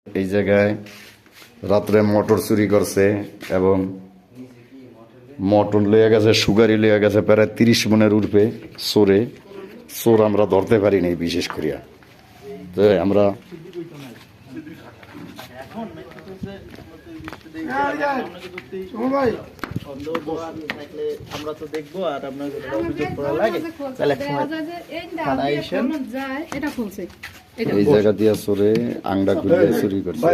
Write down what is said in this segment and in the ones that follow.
এই জায়গায় রাত্রে মোটর চুরি করছে এবং মটন লইয়া গেছে, সুগারি লইয়া গেছে প্রায় 30 মনের উঠবে চোর আমরা ধরতে পারি নাই বিশেষ করিয়া। তো আমরা এই জায়গা দিয়া চোরে আংডা খুলে চুরি করছে।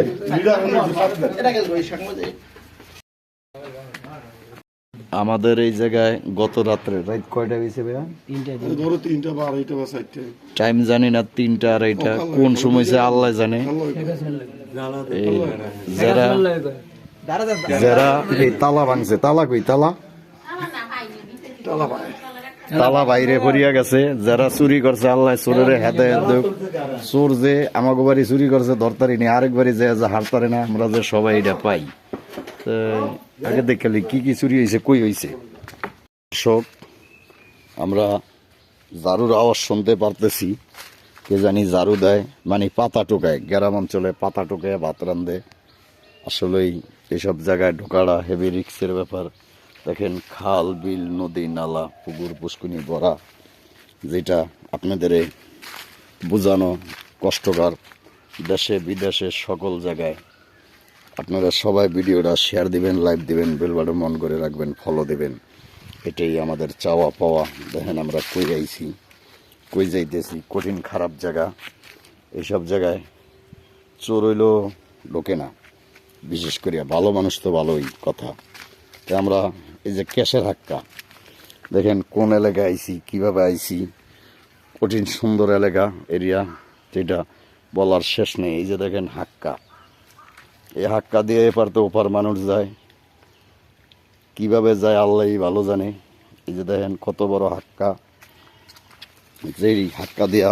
আমাদের এই জায়গায় গত রাত্রে রাত কয়টা হয়েছে ভাইয়া? টাইম জানি না, 3টা 2:30 কোন সময় আল্লাহ জানে। যারা যারা এই তালা ভাঙছে, তালা কই তালা তালা বাইরে পড়িয়া গেছে, যারা চুরি করছে আল্লাহ চোরের হেদায়েত দেখ। চোর যে আমাকে বাড়ি চুরি করছে ধরতারি নি, আরেকবারই যে হারতারে না, আমরা যে সবাই এটা পাই। আগে দেখালি কি কি চুরি হয়েছে, কই হয়েছে। দর্শক, আমরা ঝাড়ুর আওয়াজ শুনতে পারতেছি, কে জানি ঝাড়ু দেয়, মানে পাতা টোকায়। গ্রাম অঞ্চলে পাতা টোকায় ভাত রান্ধে। আসলেই এসব জায়গায় ঢোকাটা হেভি রিক্সের ব্যাপার। দেখেন খাল বিল নদী নালা পুকুর পুষ্কুনি ভরা, যেটা আপনাদের বোঝানো কষ্টকর। দেশে বিদেশে সকল জায়গায় আপনারা সবাই ভিডিওটা শেয়ার দিবেন, লাইক দিবেন, বেল বাটন অন করে রাখবেন, ফলো দিবেন। এটাই আমাদের চাওয়া পাওয়া। দেখেন আমরা কই আইছি, কই যাইতেছি, কঠিন খারাপ জায়গা। এইসব জায়গায় চোর হইল ঢোকে না, বিশেষ করে ভালো মানুষ তো ভালোই কথা। তো আমরা এই যে ক্যাশের হাক্কা, দেখেন কোন এলাকায় আইছি, কিভাবে আইছি। কঠিন সুন্দর এলাকা এরিয়া, যেটা বলার শেষ নেই। এই যে দেখেন হাক্কা, এই হাক্কা দিয়ে এপার তো ওপার মানুষ যায়, কিভাবে যায় আল্লাহই ভালো জানে। এই যে দেখেন কত বড় হাক্কা, যেই হাক্কা দিয়া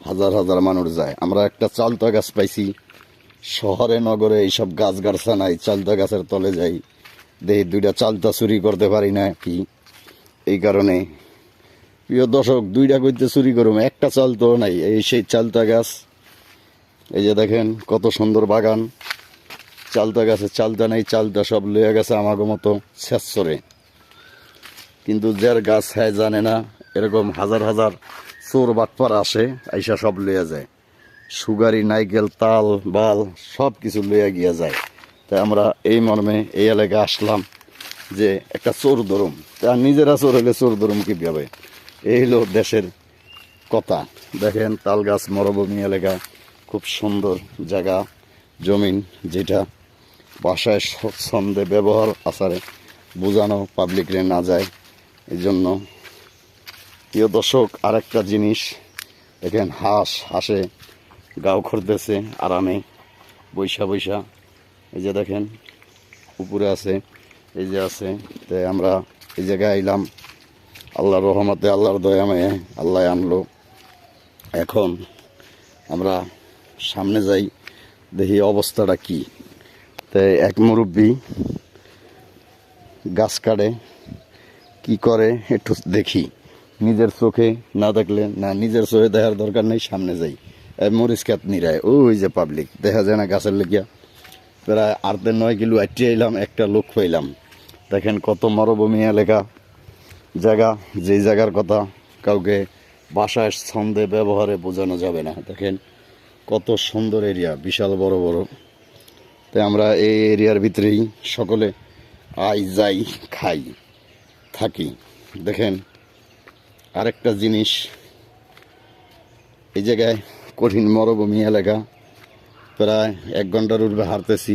হাজার হাজার মানুষ যায়। আমরা একটা চালতা গাছ পাইছি, শহরে নগরে এইসব গাছ গাছরা নাই। চালতা গাছের তলে যাই, দেখি 2টা চালতা চুরি করতে পারি না কি। এই কারণে প্রিয় দর্শক, 2টা করতে চুরি করুম, একটা চালতাও নাই। এই সেই চালতা গাছ। এই যে দেখেন কত সুন্দর বাগান, চালতা গাছে চালতা নেই, চালতা সব লইয়া গেছে আমাকে মতো শেষরে। কিন্তু যার গাছ হ্যাঁ জানে না, এরকম হাজার হাজার চোর বাটপার আসে, আইসা সব লইয়া যায়। সুগারি নাইকেল তাল বাল সব কিছু লইয়া গিয়া যায়। তাই আমরা এই মর্মে এই এলাকায় আসলাম যে একটা চোর ধরুম। তা নিজেরা চোর হলে চোর ধরুম কীভাবে, এই হলো দেশের কথা। দেখেন তাল গাছ, মরুভূমি এলাকা, খুব সুন্দর জায়গা জমিন, যেটা বাসায় ছন্দে ব্যবহার আচারে বোঝানো পাবলিকরে না যায়। এই জন্য প্রিয় দর্শক, আরেকটা জিনিস দেখেন, হাঁসে গাও করতেছে আরামে বৈশা বৈশা। এই যে দেখেন উপরে আছে, এই যে আছে। তাই আমরা এই জায়গায় আইলাম, আল্লাহর রহমতে, আল্লাহর দয়াময়ে আল্লাহ আনলো। এখন আমরা সামনে যাই, দেখি অবস্থাটা কি। তাই এক মুরব্বী গাছ কাটে, কি করে একটু দেখি। নিজের চোখে না দেখলে না, নিজের চোখে দেখার দরকার নেই, সামনে যাই। মরিচ কাত নিরায়, ওই যে পাবলিক দেখা যায় না গাছের লেগিয়া। প্রায় 8-9 কিলো আটটি আইলাম, একটা লোক পাইলাম। দেখেন কত মরুভূমি এলাকা জায়গা, যেই জায়গার কথা কাউকে ভাষায় ছন্দে ব্যবহারে বোঝানো যাবে না। দেখেন কত সুন্দর এরিয়া, বিশাল বড় বড়। তাই আমরা এই এরিয়ার ভিতরেই সকলে আই যাই, খাই, থাকি। দেখেন আরেকটা জিনিস, এই জায়গায় কঠিন মরুভূমি এলাকা, প্রায় 1 ঘন্টার উপরে হাঁটতেছি।